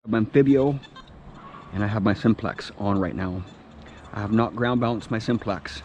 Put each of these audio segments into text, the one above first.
My Anfibio and I have my Simplex on right now. I have not ground balanced my Simplex,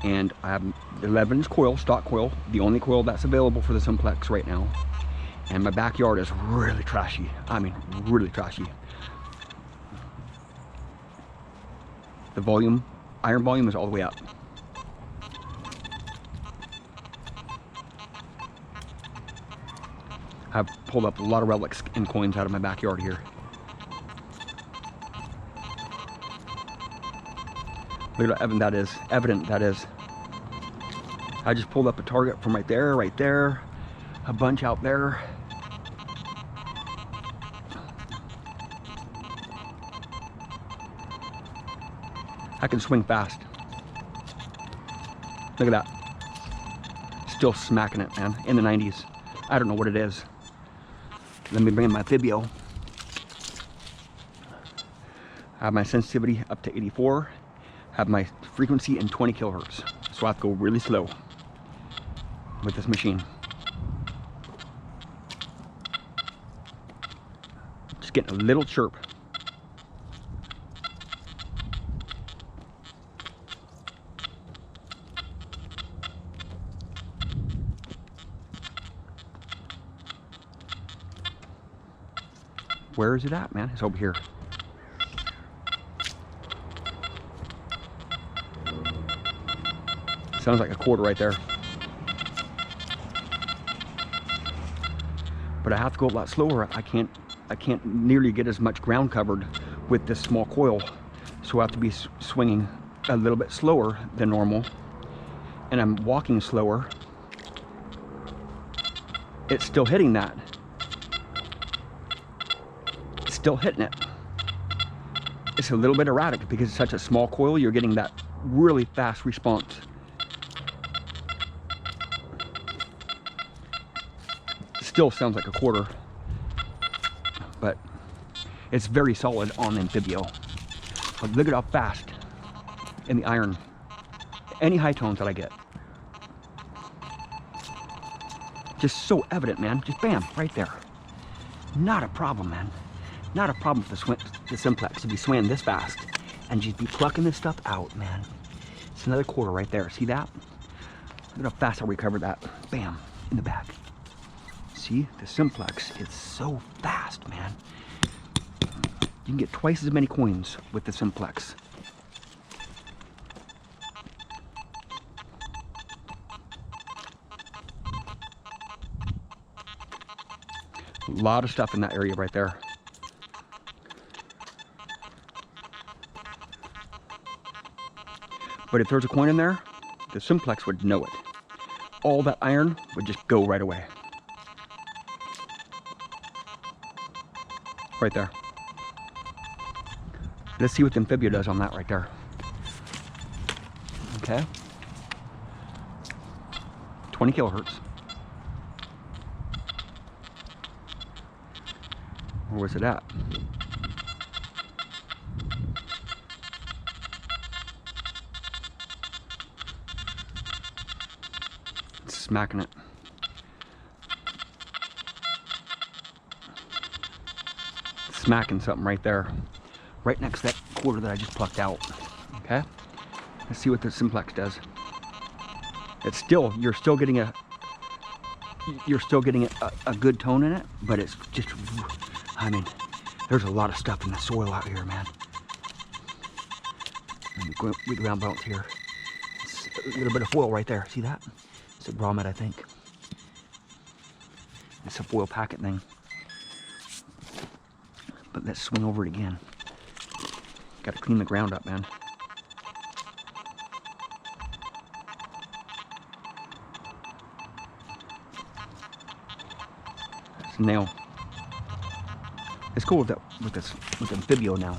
and I have 11-inch coil, stock coil, the only coil that's available for the Simplex right now. And my backyard is really trashy. I mean, really trashy. The volume, iron volume is all the way up. I've pulled up a lot of relics and coins out of my backyard here. Look at how evident that is. I just pulled up a target from right there, a bunch out there. I can swing fast. Look at that. Still smacking it, man, in the 90s. I don't know what it is. Let me bring in my Anfibio. I have my sensitivity up to 84. Have my frequency in 20 kilohertz. So I have to go really slow with this machine. Just getting a little chirp. Where is it at, man? It's over here. Sounds like a quarter right there. But I have to go a lot slower. I can't nearly get as much ground covered with this small coil. So I have to be swinging a little bit slower than normal. And I'm walking slower. It's still hitting that. It's still hitting it. It's a little bit erratic because it's such a small coil. You're getting that really fast response. Still sounds like a quarter, but it's very solid on the Anfibio. But look at how fast in the iron, any high tones that I get, just so evident, man. Just bam, right there. Not a problem, man. Not a problem for the Simplex to be swinging this fast and just be plucking this stuff out, man. It's another quarter right there. See that? Look at how fast I recovered that. Bam, in the back. See, the Simplex is so fast, man. You can get twice as many coins with the Simplex. A lot of stuff in that area right there. But if there's a coin in there, the Simplex would know it. All that iron would just go right away. Right there. Let's see what the Anfibio does on that right there. Okay. 20 kilohertz. Where was it at? It's smacking it. Smacking something right there, right next to that quarter that I just plucked out. Okay, let's see what the Simplex does. It's still, you're still getting a good tone in it, but it's just, I mean, there's a lot of stuff in the soil out here, man. We ground balance here. It's a little bit of foil right there. See that? It's a grommet, I think. It's a foil packet thing. But let's swing over it again. Got to clean the ground up, man. That's a nail. It's cool with that with the Anfibio now.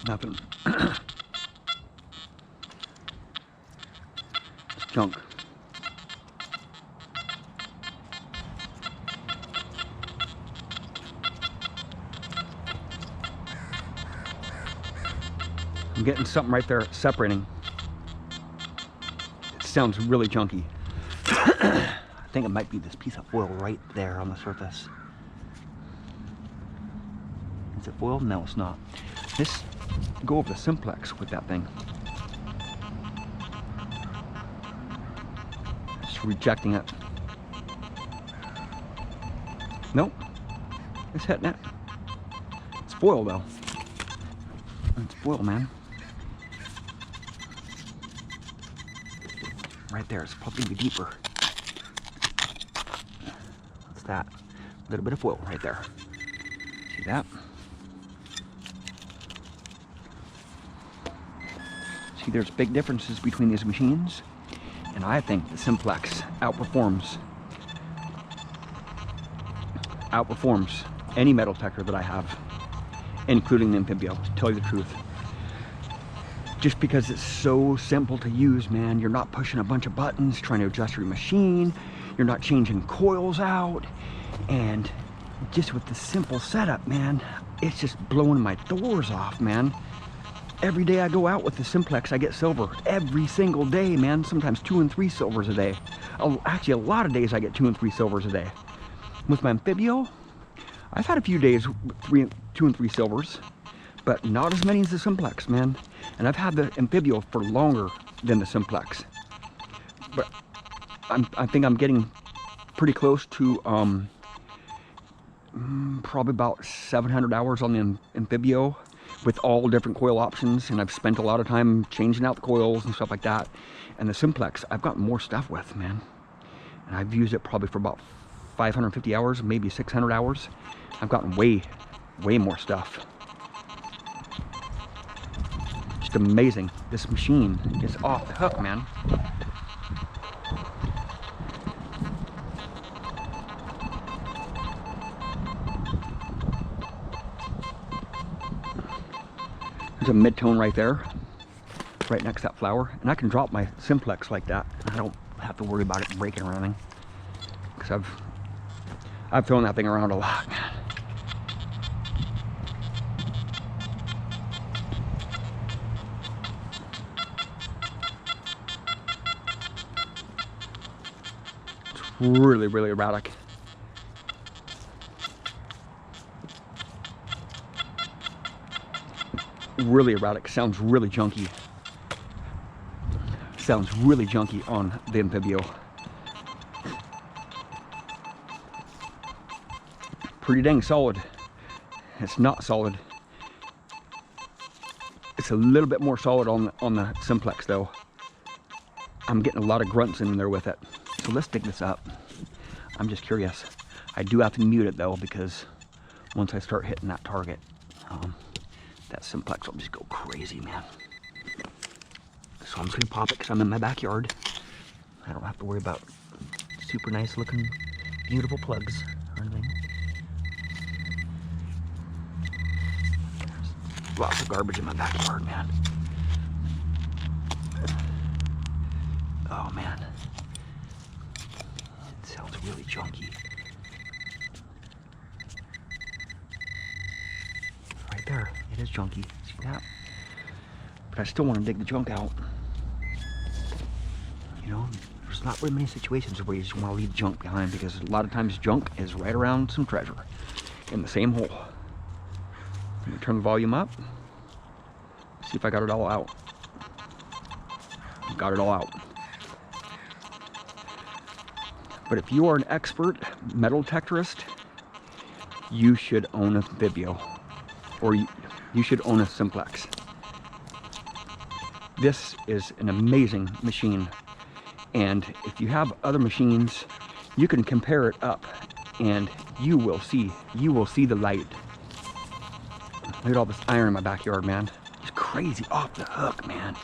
Nothing. It's junk. I'm getting something right there separating. It sounds really chunky. I think it might be this piece of foil right there on the surface. Is it foil? No, it's not. This, go over the Simplex with that thing. Just rejecting it. Nope. It's hitting it. It's foil though. It's foil, man. Right there, it's probably gonna be deeper. What's that? A little bit of foil right there. See that? See, there's big differences between these machines, and I think the Simplex outperforms any metal detector that I have, including the Anfibio, to tell you the truth. Just because it's so simple to use, man. You're not pushing a bunch of buttons trying to adjust your machine. You're not changing coils out. And just with the simple setup, man, it's just blowing my doors off, man. Every day I go out with the Simplex, I get silver. Every single day, man. Sometimes 2 and 3 silvers a day. Actually, a lot of days I get 2 and 3 silvers a day. With my Anfibio, I've had a few days with 2 and 3 silvers, but not as many as the Simplex, man. And I've had the Anfibio for longer than the Simplex. But I think I'm getting pretty close to probably about 700 hours on the Anfibio with all different coil options, and I've spent a lot of time changing out the coils and stuff like that. And the Simplex, I've got more stuff with, man. And I've used it probably for about 550 hours, maybe 600 hours. I've gotten way more stuff. Just amazing. This machine is off the hook, man. There's a mid-tone right there, right next to that flower. And I can drop my Simplex like that. I don't have to worry about it breaking or anything. Because I've thrown that thing around a lot, man. It's really, really erratic. Really erratic. Sounds really junky. Sounds really junky on the Anfibio. Pretty dang solid. It's not solid. It's a little bit more solid on the Simplex though. I'm getting a lot of grunts in there with it. So let's dig this up. I'm just curious. I do have to mute it though, because once I start hitting that target, that Simplex will just go crazy, man. So I'm just gonna pop it because I'm in my backyard. I don't have to worry about super nice looking, beautiful plugs or anything. There's lots of garbage in my backyard, man. Oh man, it sounds really junky. Right there, it is junky. See that? But I still want to dig the junk out. You know, there's not very many situations where you just want to leave junk behind, because a lot of times junk is right around some treasure in the same hole. Let me turn the volume up. See if I got it all out. Got it all out. But if you are an expert metal detectorist, you should own a Anfibio, or you should own a Simplex. This is an amazing machine, and if you have other machines, you can compare it up, and you will see the light. Look at all this iron in my backyard, man. It's crazy, off the hook, man.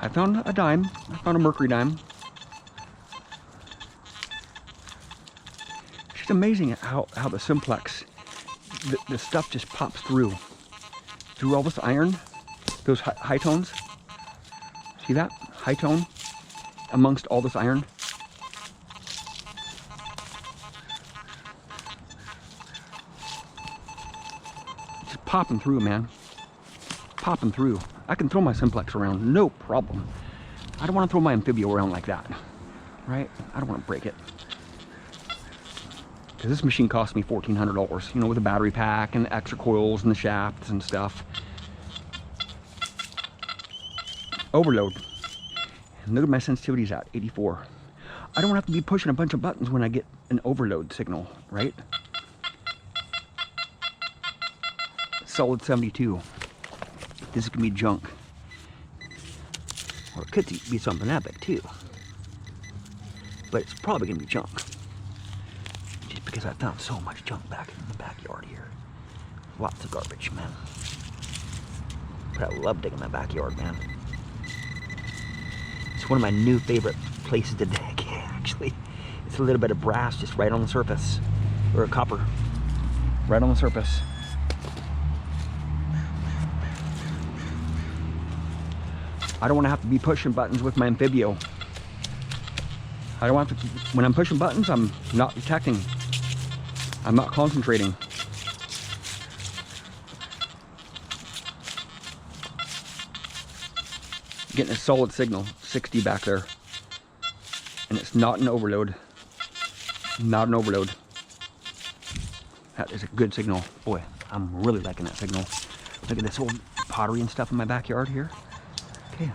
I found a dime. I found a mercury dime. It's just amazing how the Simplex, the stuff just pops through all this iron, those high tones. See that? High tone amongst all this iron. Just popping through, man. Popping through. I can throw my Simplex around, no problem. I don't want to throw my Anfibio around like that, right? I don't want to break it. Because this machine cost me $1,400, you know, with a battery pack and the extra coils and the shafts and stuff. Overload. And look at my sensitivities at 84. I don't have to be pushing a bunch of buttons when I get an overload signal, right? Solid 72. This is gonna be junk. Or it could be something epic too. But it's probably gonna be junk. Just because I found so much junk back in the backyard here. Lots of garbage, man. But I love digging my backyard, man. It's one of my new favorite places to dig, actually. It's a little bit of brass just right on the surface. Or a copper. Right on the surface. I don't want to have to be pushing buttons with my Anfibio. I don't have to, when I'm pushing buttons, I'm not detecting. I'm not concentrating. Getting a solid signal, 60 back there. And it's not an overload. Not an overload. That is a good signal. Boy, I'm really liking that signal. Look at this old pottery and stuff in my backyard here. Okay,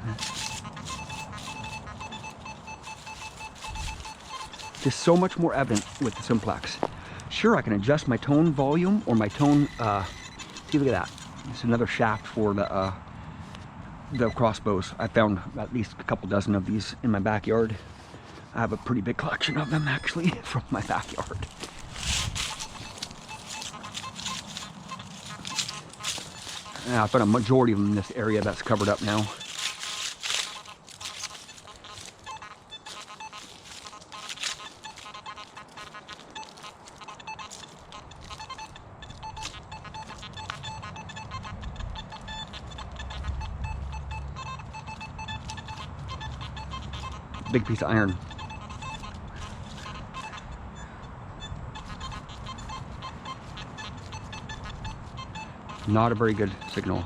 just so much more evident with the Simplex. Sure, I can adjust my tone volume or my tone, see, look at that. It's another shaft for the crossbows. I found at least a couple dozen of these in my backyard. I have a pretty big collection of them actually from my backyard. I found a majority of them in this area that's covered up now. Big piece of iron. Not a very good signal.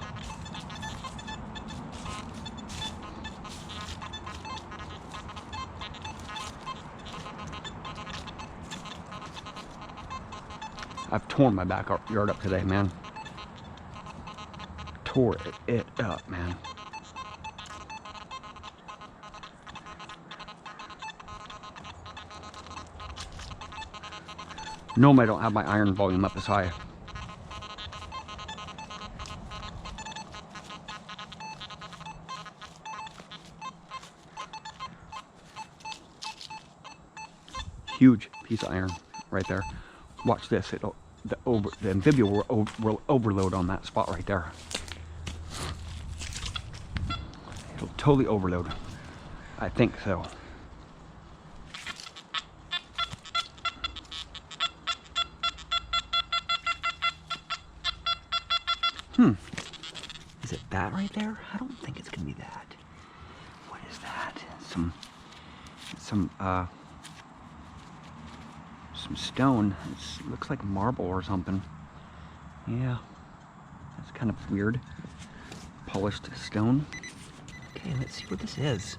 I've torn my backyard up today, man. Tore it up, man. Normally I don't have my iron volume up this high. Huge piece of iron right there. Watch this. The Anfibio will overload on that spot right there. It'll totally overload. I think so. Is it that right there? I don't think it's gonna be that. What is that? Some stone. It looks like marble or something. Yeah, that's kind of weird. Polished stone. Okay, let's see what this is.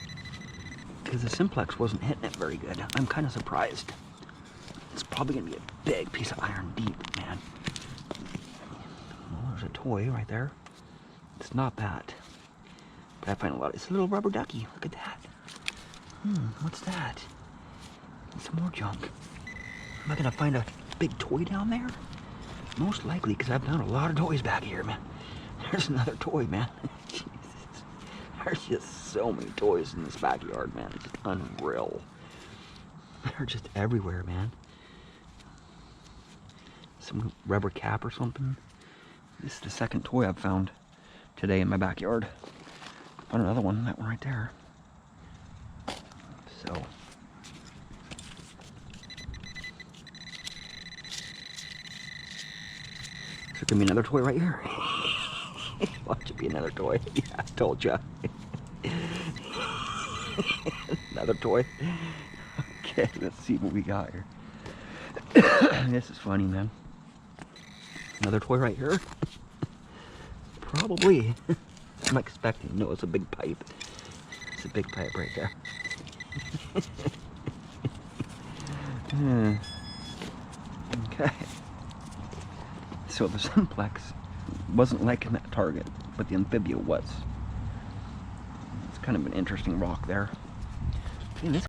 Because the Simplex wasn't hitting it very good. I'm kind of surprised. It's probably gonna be a big piece of iron deep, man. Well, there's a toy right there. It's not that. But I find a lot. It's a little rubber ducky. Look at that. What's that? Some more junk. Am I gonna find a big toy down there? Most likely, because I've found a lot of toys back here, man. There's another toy, man. Jesus. There's just so many toys in this backyard, man. It's just unreal. They're just everywhere, man. Some rubber cap or something. This is the second toy I've found today in my backyard. Found another one, that one right there. So. There's gonna be another toy right here. Watch it be another toy. Yeah, I told ya. Another toy. Okay, let's see what we got here. This is funny, man. Another toy right here. Probably. I'm expecting. No, it's a big pipe. It's a big pipe right there. Okay. So the Simplex wasn't liking that target, but the Anfibio was. It's kind of an interesting rock there. Man, this